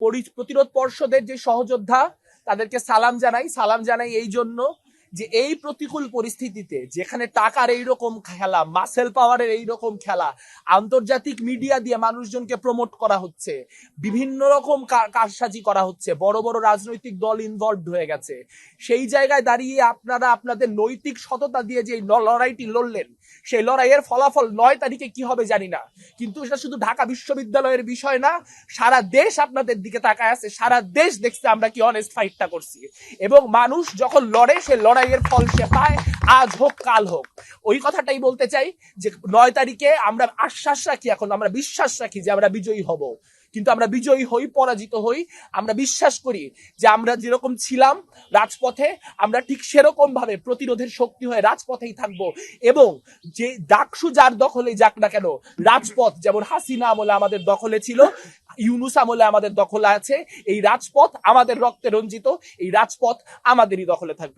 প্রতিরোধ পর্ষদের যে সহযোদ্ধা তাদেরকে সালাম জানাই এই জন্য যে এই প্রতিকূল পরিস্থিতিতে যেখানে টাকার এইরকম খেলা, মাসেল পাওয়ারের এইরকম খেলা, আন্তর্জাতিক মিডিয়া দিয়ে মানুষজনকে প্রমোট করা হচ্ছে, বিভিন্ন রকম কারসাজি করা হচ্ছে, বড় বড় রাজনৈতিক দল ইনভলভড হয়ে গেছে, সেই জায়গায় দাঁড়িয়ে আপনারা আপনাদের নৈতিক সততা দিয়ে যে লড়াইটি লড়লেন, সেই লড়াইয়ের ফলাফল 9 তারিখে কি হবে জানি না, কিন্তু এটা শুধু ঢাকা বিশ্ববিদ্যালয়ের বিষয় না, সারা দেশ আপনাদের দিকে তাকায় আছে, সারা দেশ দেখছে আমরা কি অনেস্ট ফাইটটা করছি। এবং মানুষ যখন লড়ে সে লড়াইয়ের ফল সে পায়, আজ হোক কাল হোক। ওই কথাটাই বলতে চাই যে 9 তারিখে আমরা আশ্বাস রাখি, এখন আমরা বিশ্বাস রাখি যে আমরা বিজয়ী হব, কিন্তু আমরা বিজয়ী হই, পরাজিত হই, আমরা বিশ্বাস করি যে আমরা যেরকম ছিলাম রাজপথে, আমরা ঠিক সেরকম ভাবে প্রতিরোধের শক্তি হয়ে রাজপথেই থাকবো। এবং যে ডাকসু যার দখলে যাক না কেন, রাজপথ যেমন হাসিনা আমলে আমাদের দখলে ছিল, ইউনুস আমলে আমাদের দখলে আছে, এই রাজপথ আমাদের রক্তে রঞ্জিত, এই রাজপথ আমাদেরই দখলে থাকবে।